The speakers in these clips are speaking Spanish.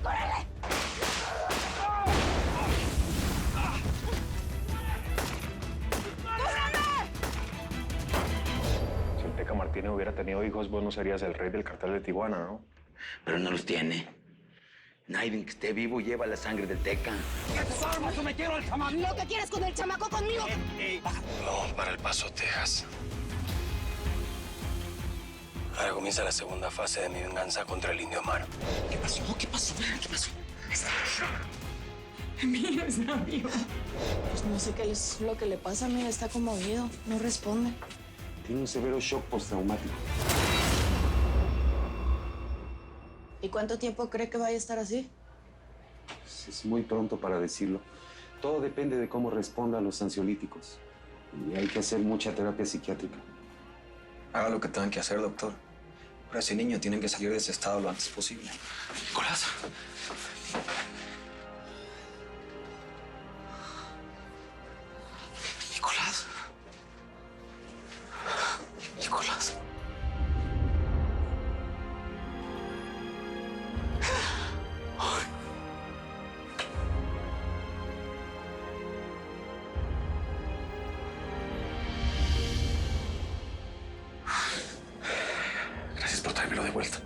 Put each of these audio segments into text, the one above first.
¡Córrele! Si el Teca Martínez hubiera tenido hijos, vos no serías el rey del cartel de Tijuana, ¿no? Pero no los tiene. Nadie que esté vivo lleva la sangre del Teca. ¡Armas sometieron al chamaco! ¿Lo que quieres con el chamaco conmigo? Vamos para El Paso, Texas. Ahora comienza la segunda fase de mi venganza contra el Indio Amaro. ¿Qué pasó? ¿Qué pasó? ¿Qué pasó? Mira, está vivo. Pues no sé qué es lo que le pasa. Mira, está conmovido. No responde. Tiene un severo shock postraumático. ¿Y cuánto tiempo cree que vaya a estar así? Es muy pronto para decirlo. Todo depende de cómo responda a los ansiolíticos. Y hay que hacer mucha terapia psiquiátrica. Haga lo que tengan que hacer, doctor. Pero ese niño tiene que salir de ese estado lo antes posible. Nicolás. Nicolás. Nicolás. Gracias por traérmelo de vuelta.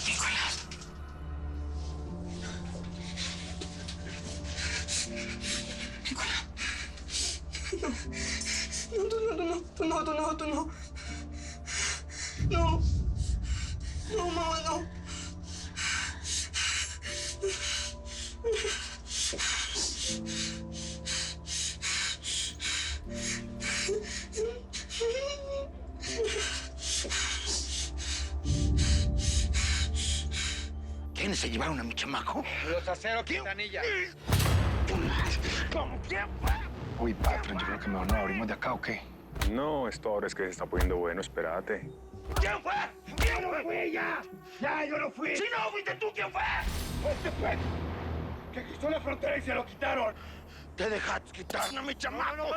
Nicolás. Nicolás. Tú no. No. No, mamá, no. ¿Quiénes se llevaron a mi chamaco? Los aceros Quintanilla. ¿Con quién fue? Uy, patrón, yo creo que mejor nos abrimos de acá, ¿o qué? No, esto ahora es que se está poniendo bueno, espérate. ¿Quién fue? ¿Quién no fui ya? Ya, yo no fui. Si no fuiste tú, ¿quién fue? Este fue. Que cruzó la frontera y se lo quitaron. Te dejaste quitar a mi chamaco.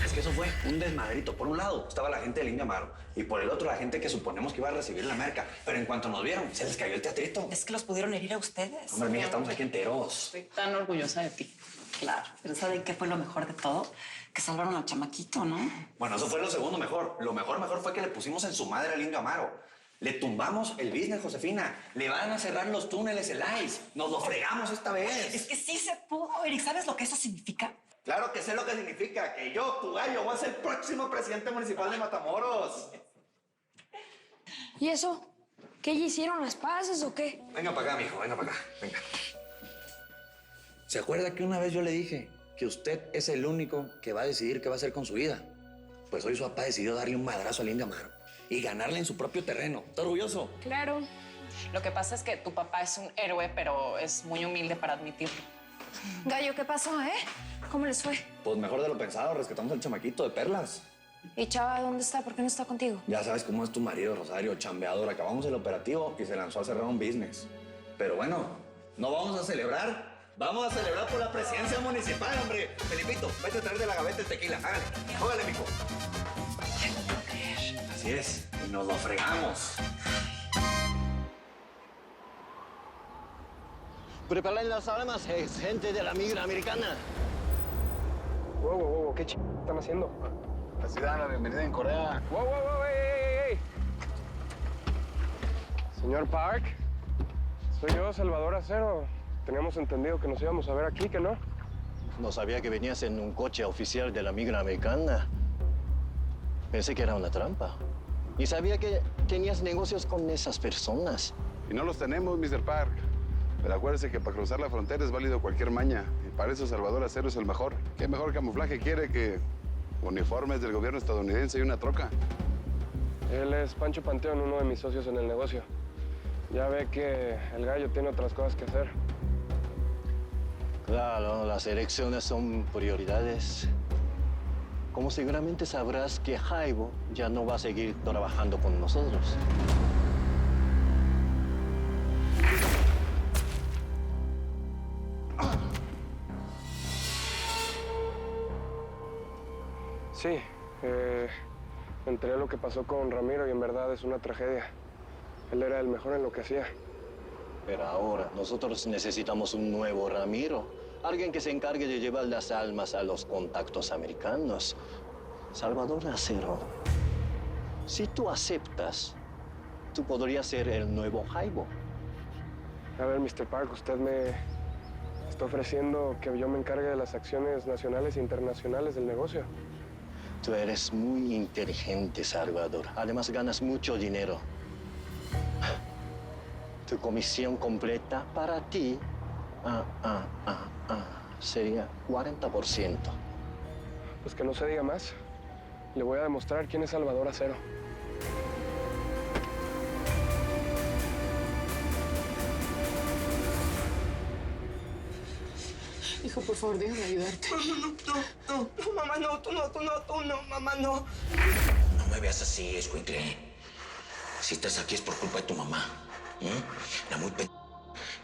Es que eso fue un desmadrito. Por un lado estaba la gente del Indio Amaro y por el otro la gente que suponemos que iba a recibir la merca. Pero en cuanto nos vieron, se les cayó el teatrito. Es que los pudieron herir a ustedes. Hombre, mija, estamos aquí enteros. Estoy tan orgullosa de ti. Claro, pero ¿saben qué fue lo mejor de todo? Que salvaron al chamaquito, ¿no? Bueno, eso fue lo segundo mejor. Lo mejor fue que le pusimos en su madre al Indio Amaro. Le tumbamos el business, Josefina. Le van a cerrar los túneles, el ICE. Nos lo fregamos esta vez. Es que sí se pudo, Eric. ¿Sabes lo que eso significa? Claro que sé lo que significa. Que yo, tu gallo, voy a ser el próximo presidente municipal de Matamoros. ¿Y eso? ¿Qué ya hicieron, las paces o qué? Venga para acá, mijo. Venga para acá. Venga. ¿Se acuerda que una vez yo le dije que usted es el único que va a decidir qué va a hacer con su vida? Pues hoy su papá decidió darle un madrazo al Indio Amaro y ganarle en su propio terreno. ¿Está orgulloso? Claro. Lo que pasa es que tu papá es un héroe, pero es muy humilde para admitirlo. Gallo, ¿qué pasó, ¿Cómo les fue? Pues mejor de lo pensado, rescatamos al chamaquito de Perlas. ¿Y Chava dónde está? ¿Por qué no está contigo? Ya sabes cómo es tu marido, Rosario, chambeador. Acabamos el operativo y se lanzó a cerrar un business. Pero bueno, no vamos a celebrar. Vamos a celebrar por la presidencia municipal, hombre. Felipito, vete a traer de la gaveta el tequila. Hágale. Jógale, mijo. Así es. Y nos lo fregamos. Preparen las armas, es gente de la migra americana. Wow, ¿qué están haciendo? La ciudad, la bienvenida en Corea. Wow, ey. Señor Park, soy yo, Salvador Acero. Teníamos entendido que nos íbamos a ver aquí, ¿que no? No sabía que venías en un coche oficial de la migra americana. Pensé que era una trampa. Y sabía que tenías negocios con esas personas. Y no los tenemos, Mr. Park. Pero acuérdese que para cruzar la frontera es válido cualquier maña. Y para eso Salvador Acero es el mejor. ¿Qué mejor camuflaje quiere que uniformes del gobierno estadounidense y una troca? Él es Pancho Panteón, uno de mis socios en el negocio. Ya ve que el gallo tiene otras cosas que hacer. Claro, las elecciones son prioridades. Como seguramente sabrás que Jaibo ya no va a seguir trabajando con nosotros. Sí, me enteré de lo que pasó con Ramiro y en verdad es una tragedia. Él era el mejor en lo que hacía. Pero ahora nosotros necesitamos un nuevo Ramiro. Alguien que se encargue de llevar las almas a los contactos americanos. Salvador Acero, si tú aceptas, tú podrías ser el nuevo Jaibo. A ver, Mr. Park, usted me está ofreciendo que yo me encargue de las acciones nacionales e internacionales del negocio. Tú eres muy inteligente, Salvador. Además, ganas mucho dinero. Tu comisión completa para ti sería 40%. Pues que no se diga más. Le voy a demostrar quién es Salvador Acero. Hijo, por favor, déjame ayudarte. No, mamá, no, tú no, mamá, no. No me veas así, escuincle. Si estás aquí es por culpa de tu mamá. La muy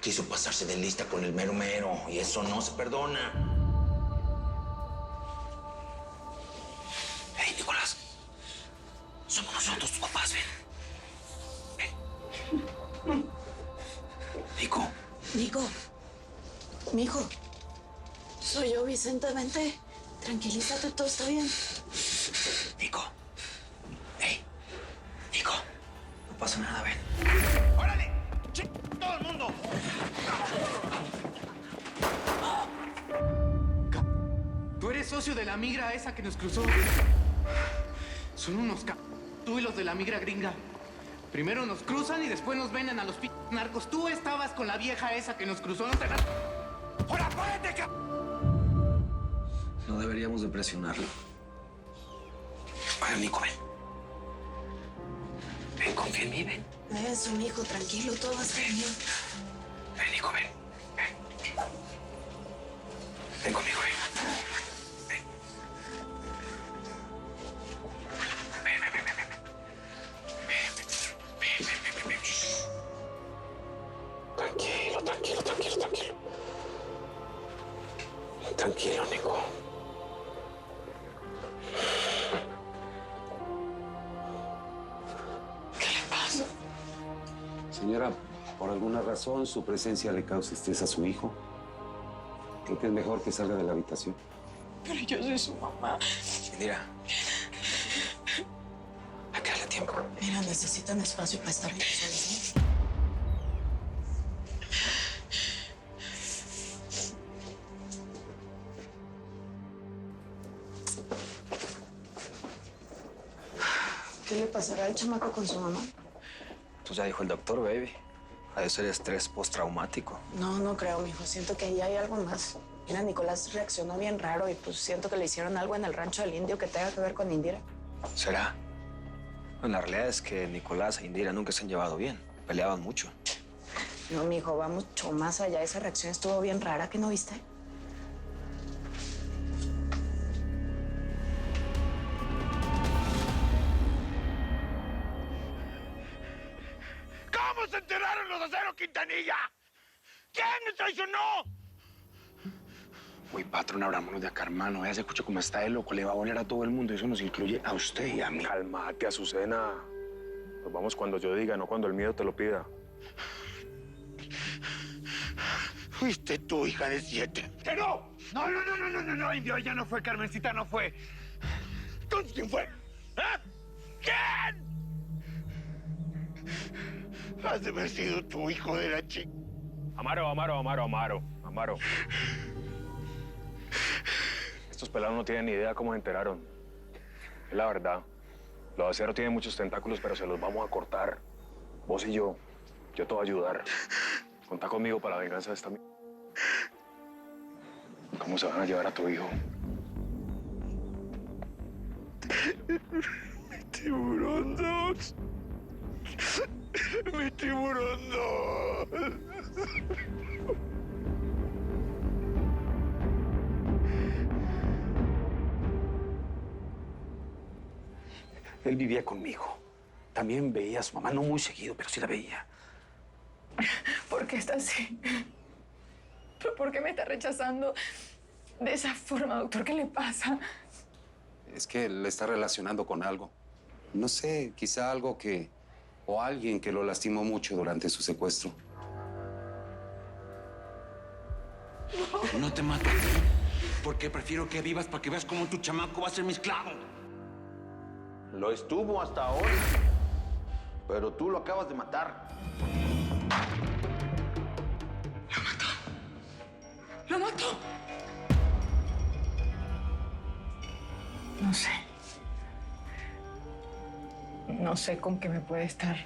quiso pasarse de lista con el mero mero y eso no se perdona. Hey, Nicolás. Somos nosotros tus papás, ven. Nico. Nico. Mijo. Soy yo, Vicente. Vente. Tranquilízate, todo está bien. Nico. Hey. Nico. No pasa nada, ven. ¡Órale! ¡Todo el mundo! Tú eres socio de la migra esa que nos cruzó. Son unos tú y los de la migra gringa. Primero nos cruzan y después nos venden a los narcos. Tú estabas con la vieja esa que nos cruzó. No te ¡Ahora, párate, No deberíamos de presionarlo. Bueno, Nico, ven. Ven, confía en mí, ven. Eso, mijo, tranquilo, todo va a estar bien. Ven, Nico, ven. Ven. Ven conmigo, ven. Ven. Ven, ven, ven, ven, ven. Ven, ven, ven, ven, ven. Tranquilo, tranquilo, tranquilo, tranquilo. Tranquilo, Nico. ¿Qué le pasa? Señora, por alguna razón su presencia le causa estrés a su hijo. Creo que es mejor que salga de la habitación. Pero yo soy su mamá. Mira. Hay que darle tiempo. Mira, necesitan espacio para estar bien solos, ¿Qué le pasará al chamaco con su mamá? Pues ya dijo el doctor, baby. Ha de ser estrés postraumático. No, no creo, mijo. Siento que ahí hay algo más. Mira, Nicolás reaccionó bien raro y pues siento que le hicieron algo en el rancho del indio que tenga que ver con Indira. ¿Será? Bueno, la realidad es que Nicolás e Indira nunca se han llevado bien. Peleaban mucho. No, mijo, va mucho más allá. Esa reacción estuvo bien rara, ¿que no viste? ¿Cómo se enteraron los de Acero Quintanilla? ¿Quién me traicionó? Uy, patrón, abrámonos de acá, hermano. Ya se escucha cómo está el loco. Le va a voler a todo el mundo. Eso nos incluye a usted y a mí. Cálmate, Azucena. Nos vamos cuando yo diga, no cuando el miedo te lo pida. Fuiste tú, hija de 7. ¡Que no! No, indio. Ella no fue, Carmencita no fue. Entonces, ¿quién fue? ¿Ah? ¿Quién? Has de haber sido tu hijo de la chica. Amaro. Estos pelados no tienen ni idea cómo se enteraron. Es la verdad. Lo de Acero tiene muchos tentáculos, pero se los vamos a cortar. Vos y yo te voy a ayudar. Contá conmigo para la venganza de esta mierda. ¿Cómo se van a llevar a tu hijo? Mi tiburón 2. Mi tiburón 2. Él vivía conmigo. También veía a su mamá, no muy seguido, pero sí la veía. ¿Por qué está así? ¿Por qué me está rechazando de esa forma, doctor? ¿Qué le pasa? Es que le está relacionando con algo. No sé, quizá algo que... o alguien que lo lastimó mucho durante su secuestro. No te mato. Porque prefiero que vivas para que veas cómo tu chamaco va a ser mi esclavo. Lo estuvo hasta ahora. Pero tú lo acabas de matar. ¡Lo mató! No sé. No sé con qué me puede estar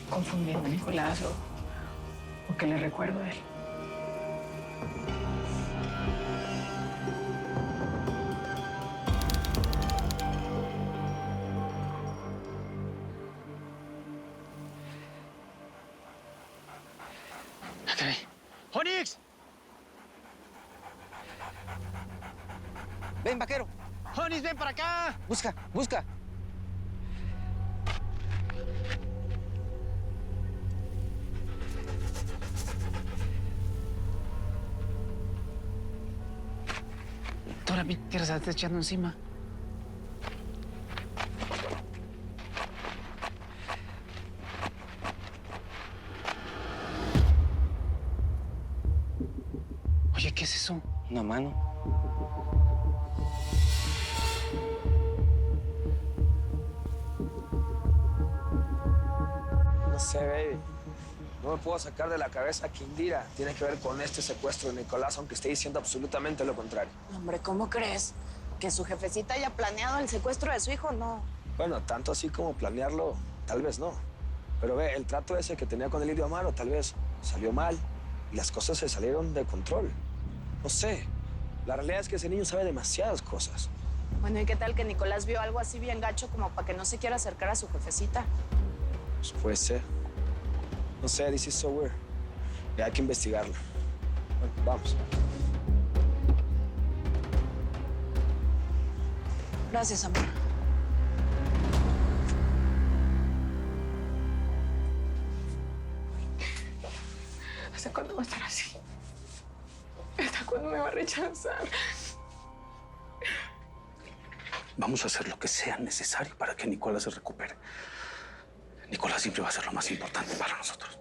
confundiendo Nicolás o qué le recuerdo a él. ¡Onix! Ven, vaquero. ¡Onix, ven para acá! Busca, busca. Ahora me quieres estar echando encima. Oye, ¿qué es eso? Una mano. No sé, baby. No me puedo sacar de la cabeza que Indira tiene que ver con este secuestro de Nicolás, aunque esté diciendo absolutamente lo contrario. Hombre, ¿cómo crees? ¿Que su jefecita haya planeado el secuestro de su hijo? No. Bueno, tanto así como planearlo, tal vez no. Pero ve, el trato ese que tenía con el Indio Amaro tal vez salió mal y las cosas se salieron de control. No sé. La realidad es que ese niño sabe demasiadas cosas. Bueno, ¿y qué tal que Nicolás vio algo así bien gacho como para que no se quiera acercar a su jefecita? Pues puede ser. No sé, this is so weird. Y hay que investigarlo. Bueno, vamos. Gracias, amor. ¿Hasta cuándo va a estar así? ¿Hasta cuándo me va a rechazar? Vamos a hacer lo que sea necesario para que Nicolás se recupere. Nicolás siempre va a ser lo más importante para nosotros.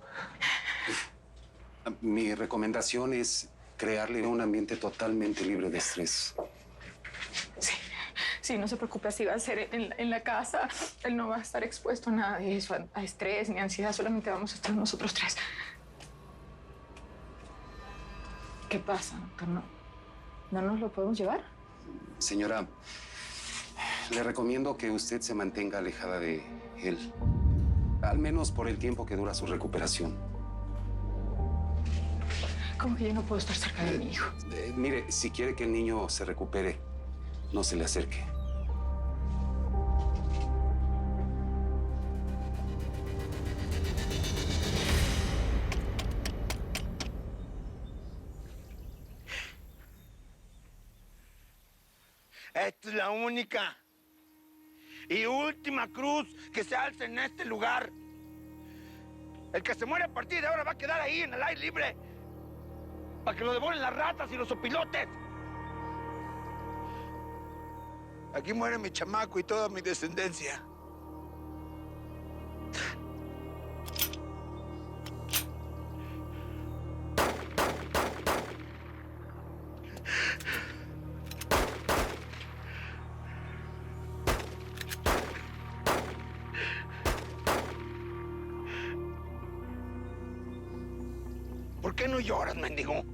Mi recomendación es crearle un ambiente totalmente libre de estrés. Sí, no se preocupe, así va a ser en la casa. Él no va a estar expuesto a nada de eso, a estrés ni ansiedad. Solamente vamos a estar nosotros tres. ¿Qué pasa, doctor? ¿No nos lo podemos llevar? Señora, le recomiendo que usted se mantenga alejada de él. Al menos por el tiempo que dura su recuperación. ¿Cómo que yo no puedo estar cerca de mi hijo? Mire, si quiere que el niño se recupere, no se le acerque. Esta es la única y última cruz que se alza en este lugar. El que se muere a partir de ahora va a quedar ahí en el aire libre para que lo devoren las ratas y los opilotes. Aquí muere mi chamaco y toda mi descendencia. ¿Por qué no lloras, mendigo?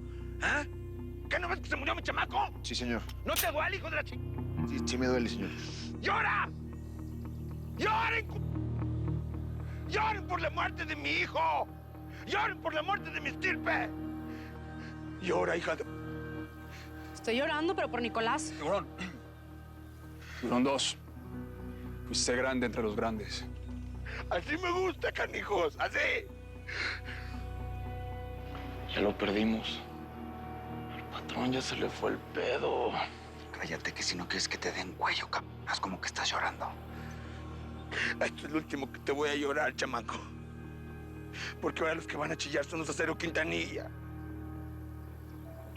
¿Ah? ¿Qué no ves que se murió mi chamaco? Sí, señor. ¿No te duele, hijo de la chica? Sí me duele, señor. ¡Llora! ¡Lloren! ¡Lloren por la muerte de mi hijo! ¡Lloren por la muerte de mi estirpe! ¡Llora, hija de... Estoy llorando, pero por Nicolás. Tiburón. Tiburón 2. Fuiste grande entre los grandes. Así me gusta, canijos, así. Ya lo perdimos. Al patrón ya se le fue el pedo. Cállate, que si no quieres que te den cuello, haz como que estás llorando. Esto es lo último que te voy a llorar, chamaco. Porque ahora los que van a chillar son los Acero Quintanilla.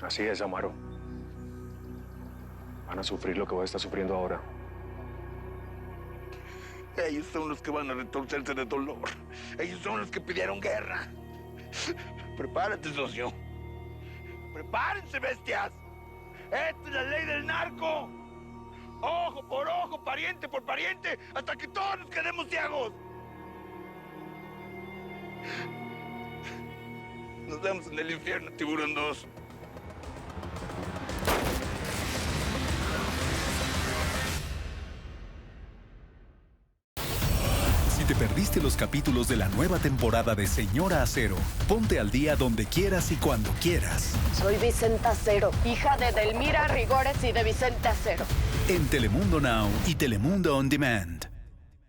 Así es, Amaro. Van a sufrir lo que voy a estar sufriendo ahora. Ellos son los que van a retorcerse de dolor. Ellos son los que pidieron guerra. Prepárate, socio. Prepárense, bestias. Esta es la ley del narco. Ojo por ojo, pariente por pariente, hasta que todos nos quedemos ciegos. Nos vemos en el infierno, Tiburón 2. Si te perdiste los capítulos de la nueva temporada de Señora Acero, ponte al día donde quieras y cuando quieras. Soy Vicenta Acero, hija de Delmira Rigores y de Vicente Acero. En Telemundo Now y Telemundo On Demand.